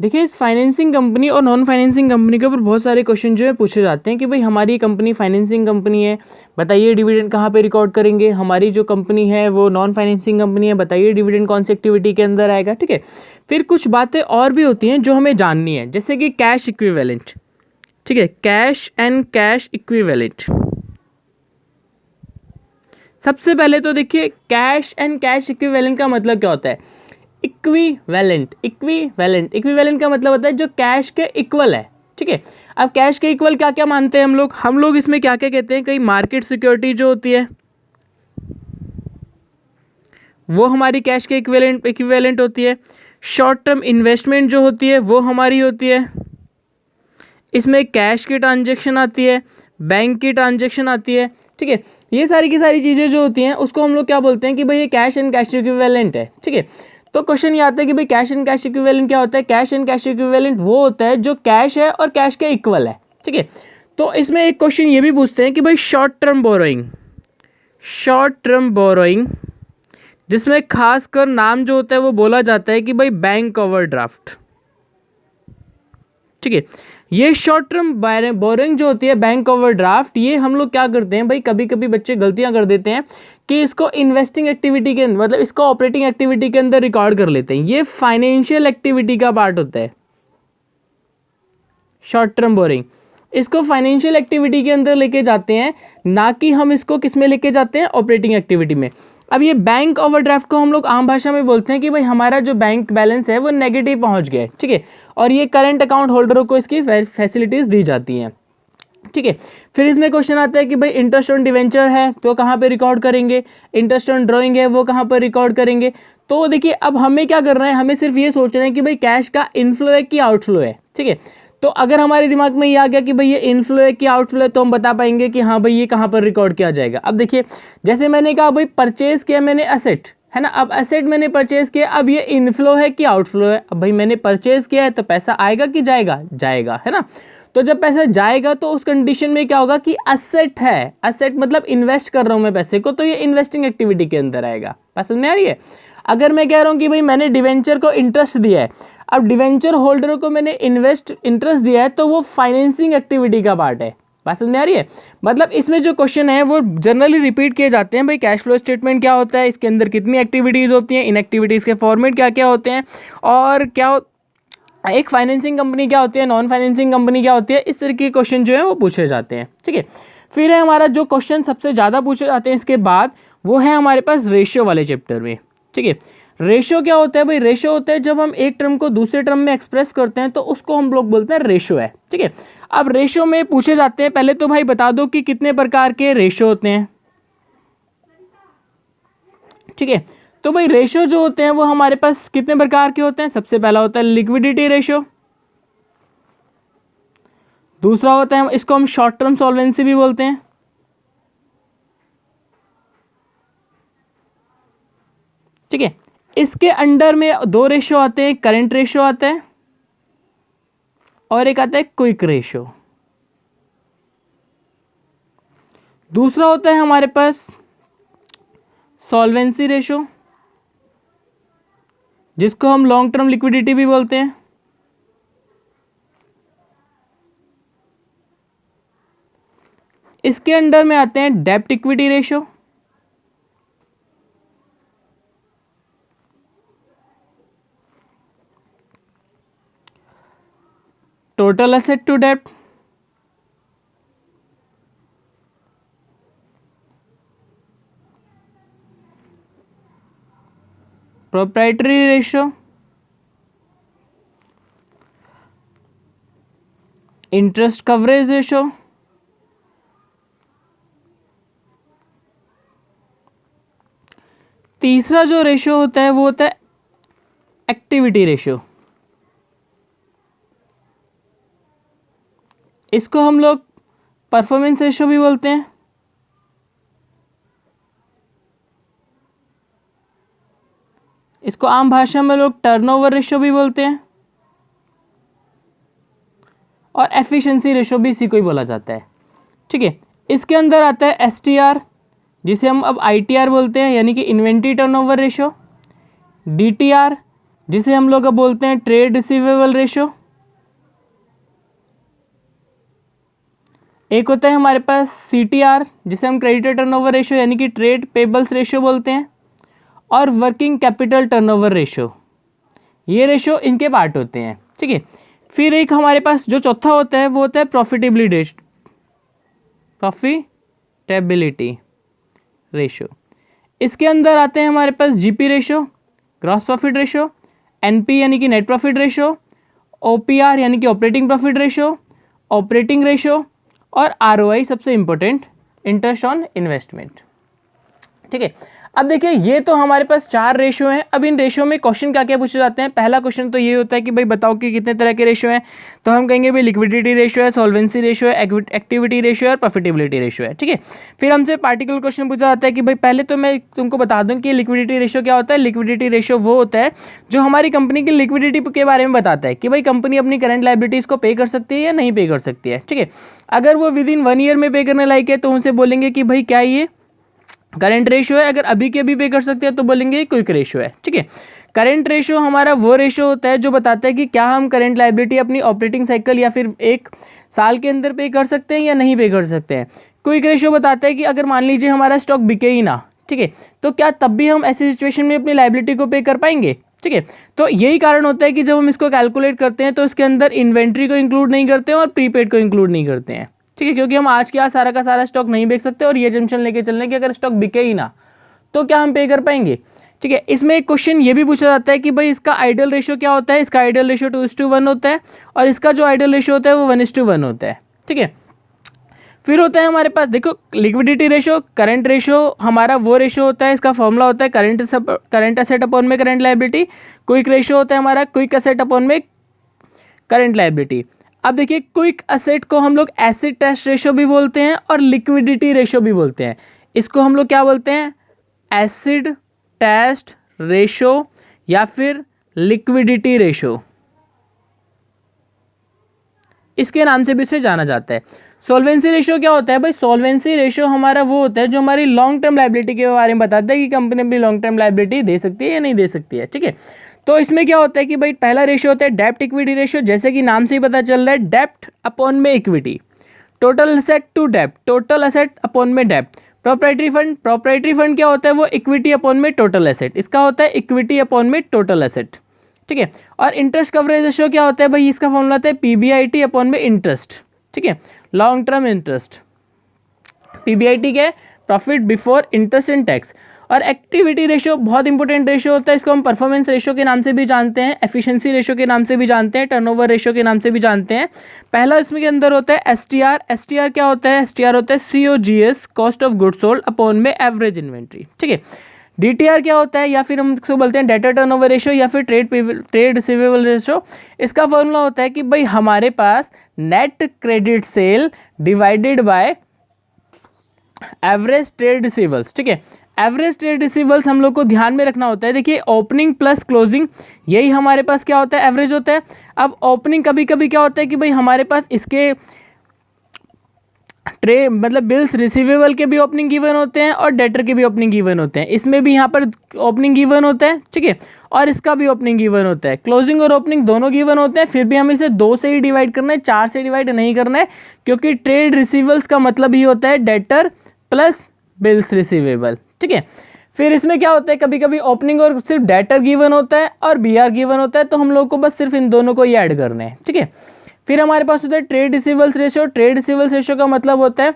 देखिए इस financing company और नॉन फाइनेंसिंग कंपनी के ऊपर बहुत सारे क्वेश्चन जो है पूछे जाते हैं कि भाई हमारी कंपनी फाइनेंसिंग कंपनी है, बताइए डिविडेंड कहाँ पे रिकॉर्ड करेंगे। हमारी जो कंपनी है वो नॉन फाइनेंसिंग कंपनी है, बताइए डिविडेंड कौन सी एक्टिविटी के अंदर आएगा। ठीक है, फिर कुछ बातें और भी होती हैं जो हमें जाननी है, जैसे कि कैश इक्विवेलेंट। ठीक है, कैश एंड कैश इक्विवेलेंट। सबसे पहले तो देखिए कैश एंड कैश इक्विवेलेंट का मतलब क्या होता है। इक्विवेलेंट, इक्विवेलेंट, इक्विवेलेंट का मतलब होता है जो कैश के इक्वल है। ठीक है, अब कैश के इक्वल क्या क्या मानते हैं हम लोग इसमें क्या क्या कहते हैं, कई मार्केट सिक्योरिटी जो होती है वो हमारी कैश के इक्विवेलेंट होती है। शॉर्ट टर्म इन्वेस्टमेंट जो होती है वो हमारी होती है। इसमें कैश की ट्रांजैक्शन आती है, बैंक की ट्रांजैक्शन आती है। ठीक है, ये सारी की सारी चीज़ें जो होती हैं उसको हम लोग क्या बोलते हैं कि भाई ये कैश एंड कैश इक्विवेलेंट है। ठीक है, तो क्वेश्चन ये आता है कि भाई कैश एंड कैश इक्विवेलेंट क्या होता है। कैश एंड कैश इक्विवेलेंट वो होता है जो कैश है और कैश के इक्वल है। ठीक है, तो इसमें एक क्वेश्चन ये भी पूछते हैं कि भाई शॉर्ट टर्म बोरोइंग जिसमें खासकर नाम जो होता है वो बोला जाता है कि भाई बैंक ओवरड्राफ्ट। ठीक है, ये शॉर्ट टर्म बोरोइंग जो होती है बैंक ओवरड्राफ्ट, ये हम लोग क्या करते हैं भाई, कभी कभी बच्चे गलतियां कर देते हैं कि इसको इन्वेस्टिंग एक्टिविटी के मतलब इसको ऑपरेटिंग एक्टिविटी के अंदर रिकॉर्ड कर लेते हैं। ये फाइनेंशियल एक्टिविटी का पार्ट होता है शॉर्ट टर्म बोरोइंग। इसको फाइनेंशियल एक्टिविटी के अंदर लेके जाते हैं, ना कि हम इसको किस में लेके जाते हैं, ऑपरेटिंग एक्टिविटी में। अब ये बैंक ओवरड्राफ्ट को हम लोग आम भाषा में बोलते हैं कि भाई हमारा जो बैंक बैलेंस है वो नेगेटिव पहुंच गया है। ठीक है, और ये करंट अकाउंट होल्डरों को इसकी फैसिलिटीज दी जाती हैं। ठीक है, फिर इसमें क्वेश्चन आता है कि भाई इंटरेस्ट ऑन डिवेंचर है तो कहाँ पे रिकॉर्ड करेंगे, इंटरेस्ट ऑन ड्राइंग है वो कहाँ पर रिकॉर्ड करेंगे। तो देखिए अब हमें क्या करना है, हमें सिर्फ ये सोचना है कि भाई कैश का इनफ्लो है कि आउटफ्लो है। ठीक है, तो अगर हमारे दिमाग में ये आ गया कि भाई ये इनफ्लो है कि आउटफ्लो है तो हम बता पाएंगे कि हाँ भाई ये कहाँ पर रिकॉर्ड किया जाएगा। अब देखिए जैसे मैंने कहा भाई परचेज किया मैंने एसेट, है ना। अब एसेट मैंने परचेज किया, अब ये इनफ्लो है कि आउटफ्लो है। अब भाई मैंने परचेज किया है तो पैसा आएगा कि जाएगा, है ना। तो जब पैसा जाएगा तो उस कंडीशन में क्या होगा कि असेट है, असेट मतलब इन्वेस्ट कर रहा हूं मैं पैसे को, तो ये इन्वेस्टिंग एक्टिविटी के अंदर आएगा। बात समझ में आ रही है। अगर मैं कह रहा हूं कि भाई मैंने डिवेंचर को इंटरेस्ट दिया है, अब डिवेंचर होल्डरों को मैंने इंटरेस्ट दिया है, तो वो फाइनेंसिंग एक्टिविटी का पार्ट है। बात समझ में आ रही है। मतलब इसमें जो क्वेश्चन है वो जनरली रिपीट किए जाते हैं। भाई कैश फ्लो स्टेटमेंट क्या होता है, इसके अंदर कितनी एक्टिविटीज होती हैं, इन एक्टिविटीज के फॉर्मेट क्या क्या होते हैं, और एक फाइनेंसिंग कंपनी क्या होती है, नॉन फाइनेंसिंग कंपनी क्या होती है, इस तरह के क्वेश्चन जो है वो पूछे जाते हैं। ठीक है, फिर है हमारा जो क्वेश्चन सबसे ज़्यादा पूछे जाते हैं इसके बाद, वो है हमारे पास रेशियो वाले चैप्टर में। ठीक है, रेशियो क्या होता है भाई, रेशियो होता है जब हम एक टर्म को दूसरे टर्म में एक्सप्रेस करते हैं तो उसको हम लोग बोलते हैं रेशियो है। ठीक है, अब रेशियो में पूछे जाते हैं, पहले तो भाई बता दो कि कितने प्रकार के रेशियो होते हैं। ठीक है, तो भाई रेशियो जो होते हैं वो हमारे पास कितने प्रकार के होते हैं। सबसे पहला होता है लिक्विडिटी रेशियो, दूसरा होता है इसको हम शॉर्ट टर्म सॉल्वेंसी भी बोलते हैं। ठीक है, इसके अंडर में दो रेशियो आते हैं, करंट रेशियो आता है और एक आता है क्विक रेशियो। दूसरा होता है हमारे पास सॉल्वेंसी रेशियो, जिसको हम लॉन्ग टर्म लिक्विडिटी भी बोलते हैं। इसके अंडर में आते हैं डेब्ट equity ratio, total asset to डेब्ट, proprietary ratio, interest coverage ratio, तीसरा जो रेशियो होता है वो होता है एक्टिविटी रेशियो। इसको हम लोग परफॉर्मेंस रेशियो भी बोलते हैं। इसको आम भाषा में लोग टर्नओवर रेशियो भी बोलते हैं, और एफिशिएंसी रेशियो भी इसी को ही बोला जाता है। ठीक है, इसके अंदर आता है एसटीआर, जिसे हम अब आईटीआर बोलते हैं, यानी कि इन्वेंट्री टर्नओवर रेशियो, डीटीआर जिसे हम लोग अब बोलते हैं ट्रेड रिसीवेबल रेशो। एक होता है हमारे पास CTR, जिसे हम क्रेडिटर टर्नओवर रेशो यानी कि ट्रेड पेबल्स रेशो बोलते हैं, और वर्किंग कैपिटल टर्नओवर रेशो। ये रेशो इनके पार्ट होते हैं, ठीक है। फिर एक हमारे पास जो चौथा होता है वो होता है प्रॉफिटेबिलिटी रेशो। इसके अंदर आते हैं हमारे पास GP ratio, gross profit ratio, NP यानी कि नेट प्रॉफिट रेशो, OPR यानी कि operating profit ratio, operating ratio, और ROI सबसे इंपॉर्टेंट, इंटरेस्ट ऑन इन्वेस्टमेंट, ठीक है। अब देखिए ये तो हमारे पास 4 रेशो हैं। अब इन रेशो में क्वेश्चन क्या क्या पूछे जाते हैं। पहला क्वेश्चन तो ये होता है कि भाई बताओ कि कितने तरह के रेशो हैं। तो हम कहेंगे भाई लिक्विडिटी रेशो है, सॉल्वेंसी रेशो है, एक्टिविटी रेशो है और प्रॉफिटेबिलिटी रेशो है, ठीक है। फिर हमसे पार्टिकुलर क्वेश्चन पूछा जाता है कि भाई पहले तो मैं तुमको बता दूं कि लिक्विडिटी रेशो क्या होता है। लिक्विडिटी रेशो वो होता है जो हमारी कंपनी की लिक्विडिटी के बारे में बताता है कि भाई कंपनी अपनी करंट लायबिलिटीज़ को पे कर सकती है या नहीं पे कर सकती है, ठीक है। अगर वो विद इन 1 ईयर में पे करने लायक है तो उनसे बोलेंगे कि भाई क्या ये करंट रेशो है। अगर अभी के अभी पे कर सकते हैं तो बोलेंगे क्विक रेशो है, ठीक है। करंट रेशो हमारा वो रेशो होता है जो बताता है कि क्या हम करंट लायबिलिटी अपनी ऑपरेटिंग साइकिल या फिर 1 साल के अंदर पे कर सकते हैं या नहीं पे कर सकते हैं। क्विक रेशो बताता है कि अगर मान लीजिए हमारा स्टॉक बिके ही ना, ठीक है, तो क्या तब भी हम ऐसी सिचुएशन में अपनी लायबिलिटी को पे कर पाएंगे, ठीक है। तो यही कारण होता है कि जब हम इसको कैलकुलेट करते हैं तो इसके अंदर इन्वेंट्री को इंक्लूड नहीं करते हैं और प्रीपेड को इंक्लूड नहीं करते हैं, ठीक है, क्योंकि हम आज के आज सारा का सारा स्टॉक नहीं बेच सकते और ये जंक्शन लेके चलने कि अगर स्टॉक बिके ही ना तो क्या हम पे कर पाएंगे, ठीक है। इसमें एक क्वेश्चन ये भी पूछा जाता है कि भाई इसका आइडियल रेशो क्या होता है। इसका आइडियल रेशो 2:1 होता है और इसका जो आइडियल रेशो होता है वो 1:1 होता है, ठीक है। फिर होता है हमारे पास देखो लिक्विडिटी रेशो, करंट रेशो हमारा वो रेशो होता है, इसका फॉर्मूला होता है करंट एसेट अपॉन में करंट लायबिलिटी। क्विक रेशो होता है हमारा क्विक एसेट अपॉन में करंट लायबिलिटी। अब देखिए क्विक एसेट को हम लोग एसिड टेस्ट रेशो भी बोलते हैं और लिक्विडिटी रेशो भी बोलते हैं। इसको हम लोग क्या बोलते हैं, एसिड टेस्ट रेशो या फिर लिक्विडिटी रेशो, इसके नाम से भी इसे जाना जाता है। सॉल्वेंसी रेशो क्या होता है भाई, सॉल्वेंसी रेशो हमारा वो होता है जो हमारी लॉन्ग टर्म लायबिलिटी के बारे में बताता है कि कंपनी अपनी लॉन्ग टर्म लायबिलिटी दे सकती है या नहीं दे सकती है, ठीक है। तो इसमें क्या होता है कि भाई पहला रेशियो होता है डेप्ट इक्विटी रेशियो, जैसे कि नाम से ही पता चल रहा है डेप्ट अपॉन में इक्विटी। टोटल एसेट टू डेप्ट, टोटल एसेट अपॉन में डेप्ट। प्रॉपर्टी फंड क्या होता है, वो इक्विटी अपॉन में टोटल एसेट, इसका होता है इक्विटी अपॉन में टोटल एसेट, ठीक है। और इंटरेस्ट कवरेज रेशियो क्या होता है भाई, इसका फॉर्मूला होता है PBIT अपॉन में इंटरेस्ट, ठीक है, लॉन्ग टर्म इंटरेस्ट। PBIT क्या है, profit before interest and tax. और एक्टिविटी रेशियो बहुत इंपॉर्टेंट रेशियो होता है, इसको हम परफॉर्मेंस रेशियो के नाम से भी जानते हैं, एफिशिएंसी रेशियो के नाम से भी जानते हैं, टर्नओवर रेशियो के नाम से भी जानते हैं। पहला इसमें के अंदर होता है STR। STR क्या होता है, STR होता है COGS, cost of goods sold upon में एवरेज इन्वेंट्री, ठीक है। DTR क्या होता है, या फिर हम इसको बोलते हैं डेटर टर्नओवर रेशियो या फिर ट्रेड रिसीवेबल रेशियो। इसका फॉर्मूला होता है कि भाई हमारे पास net credit sale divided by average trade receivables, ठीक है। एवरेज ट्रेड रिसीवेबल्स हम लोग को ध्यान में रखना होता है। देखिए ओपनिंग प्लस क्लोजिंग, यही हमारे पास क्या होता है, एवरेज होता है। अब ओपनिंग कभी कभी क्या होता है कि भाई हमारे पास इसके मतलब बिल्स रिसीवेबल के भी ओपनिंग गिवन होते हैं और डेटर के भी ओपनिंग गिवन होते हैं। इसमें भी यहाँ पर ओपनिंग गिवन होता है, ठीक है, और इसका भी ओपनिंग गिवन होता है। क्लोजिंग और ओपनिंग दोनों गिवन होते हैं, फिर भी हमें इसे 2 से ही डिवाइड करना है, 4 से डिवाइड नहीं करना है, क्योंकि ट्रेड रिसीवेबल्स का मतलब ही होता है डेटर प्लस बिल्स रिसीवेबल, ठीक है। फिर इसमें क्या होता है, कभी कभी ओपनिंग और सिर्फ डेटर गिवन होता है और BR गिवन होता है, तो हम लोग को बस सिर्फ इन दोनों को ही ऐड करने हैं, ठीक है। फिर हमारे पास होता है trade receivables ratio. Trade receivables ratio का मतलब होता है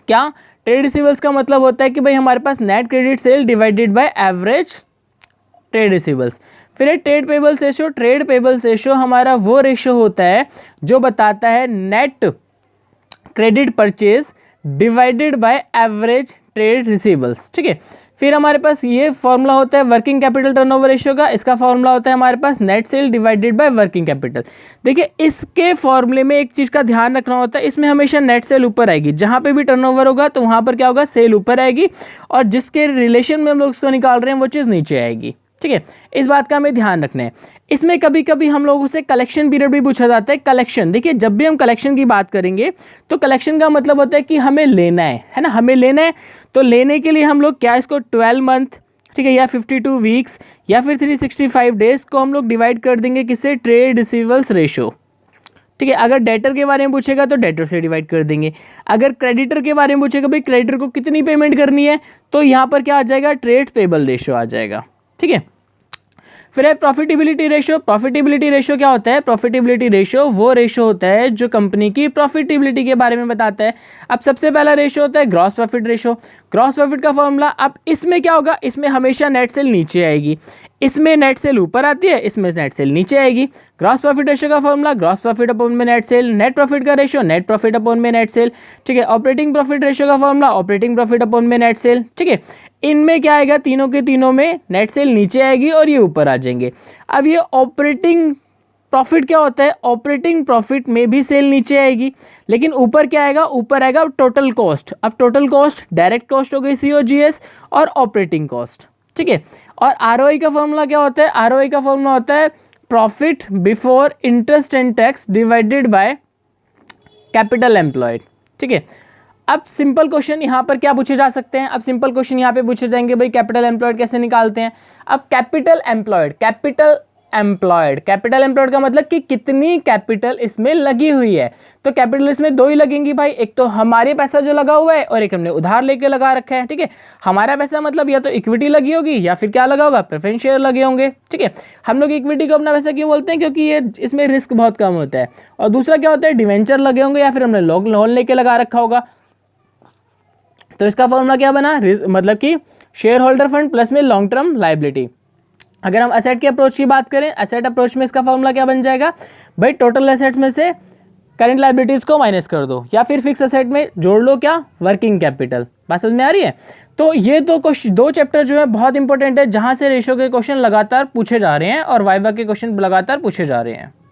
क्या, ट्रेड रिसीवेबल्स का मतलब होता है कि भाई हमारे पास net credit sale divided by average trade receivables. फिर है trade payables ratio. Trade payables ratio हमारा वो रेशियो होता है जो बताता है net credit purchase divided by average trade receivables, ठीक है। फिर हमारे पास ये फॉर्मूला होता है वर्किंग कैपिटल टर्नओवर रेशियो का। इसका फॉर्मूला होता है हमारे पास net sale divided by working capital. देखिए इसके फॉर्मूले में एक चीज़ का ध्यान रखना होता है, इसमें हमेशा नेट सेल ऊपर आएगी, जहाँ पे भी टर्नओवर होगा तो वहाँ पर क्या होगा, सेल ऊपर आएगी, और जिसके रिलेशन में हम लोग उसको निकाल रहे हैं वो चीज़ नीचे आएगी, ठीक है। इस बात का हमें ध्यान रखना है। इसमें कभी कभी हम लोगों से कलेक्शन पीरियड भी पूछा जाता है। कलेक्शन, देखिए जब भी हम कलेक्शन की बात करेंगे तो कलेक्शन का मतलब होता है कि हमें लेना है ना, हमें लेना है। तो लेने के लिए हम लोग क्या इसको 12 मंथ, ठीक है, या 52 वीक्स या फिर 365 डेज को हम लोग डिवाइड कर देंगे किससे, ट्रेड रिसीवेबल्स रेशो। ठीक है, अगर डेटर के बारे में पूछेगा तो डेटर से डिवाइड कर देंगे, अगर क्रेडिटर के बारे में पूछेगा भाई क्रेडिटर को कितनी पेमेंट करनी है, तो यहाँ पर क्या आ जाएगा, ट्रेड पेबल रेशो आ जाएगा। ठीक है, फिर है प्रॉफिटेबिलिटी रेशो। प्रॉफिटेबिलिटी रेशो क्या होता है, प्रॉफिटेबिलिटी रेशो वो रेशो होता है जो कंपनी की प्रॉफिटेबिलिटी के बारे में बताता है। अब सबसे पहला रेशो होता है gross profit ratio. Gross profit का फॉर्मूला, अब इसमें क्या होगा, इसमें हमेशा नेट सेल नीचे आएगी, इसमें नेट सेल ऊपर आती है, इसमें नेट सेल नीचे आएगी। ग्रॉस प्रॉफिट रेशो का फॉर्मूला ग्रॉस प्रॉफिट अपॉन में नेट सेल, नेट प्रॉफिट का रेशो नेट प्रॉफिट अपॉन में नेट सेल। ठीक है, ऑपरेटिंग प्रॉफिट रेशो का फॉर्मूला ऑपरेटिंग प्रॉफिट अपॉन में नेट सेल। ठीक है, इनमें क्या आएगा, तीनों के तीनों में नेट सेल नीचे आएगी और ये ऊपर आ जाएंगे। अब ये ऑपरेटिंग प्रॉफिट क्या होता है, ऑपरेटिंग प्रॉफिट में भी सेल नीचे आएगी, लेकिन ऊपर क्या आएगा, ऊपर आएगा टोटल कॉस्ट। अब टोटल कॉस्ट डायरेक्ट कॉस्ट हो गई COGS और ऑपरेटिंग कॉस्ट। ठीक है, और ROI का फॉर्मूला क्या होता है, ROI का फॉर्मूला होता है profit before interest and tax divided by capital employed. ठीक है, अब सिंपल क्वेश्चन यहाँ पर क्या पूछे जा सकते हैं, अब सिंपल क्वेश्चन यहाँ पे पूछे जाएंगे भाई कैपिटल एम्प्लॉयड कैसे निकालते हैं। अब कैपिटल एम्प्लॉयड का मतलब कि कितनी कैपिटल इसमें लगी हुई है, तो कैपिटल इसमें दो ही लगेंगी भाई, एक तो हमारे पैसा जो लगा हुआ है और एक हमने उधार लेके लगा रखा है। ठीक है, हमारा पैसा मतलब या तो इक्विटी लगी होगी या फिर क्या लगा होगा, प्रेफरेंस शेयर लगे होंगे। ठीक है, हम लोग इक्विटी को अपना पैसा क्यों बोलते हैं, क्योंकि ये इसमें रिस्क बहुत कम होता है। और दूसरा क्या होता है, डिवेंचर लगे होंगे या फिर हमने लोन लेके लगा रखा होगा। तो इसका फॉर्मूला क्या बना, मतलब कि शेयर होल्डर फंड प्लस में लॉन्ग टर्म लायबिलिटी। अगर हम असेट के अप्रोच की बात करें, असेट अप्रोच में इसका फॉर्मूला क्या बन जाएगा भाई, टोटल असेट में से करंट लायबिलिटीज को माइनस कर दो या फिर फिक्स असेट में जोड़ लो क्या, वर्किंग कैपिटल। बात समझ में आ रही है। तो ये दो चैप्टर जो है बहुत इंपॉर्टेंट है, जहां से रेशो के क्वेश्चन लगातार पूछे जा रहे हैं और वाइवा के क्वेश्चन लगातार पूछे जा रहे हैं।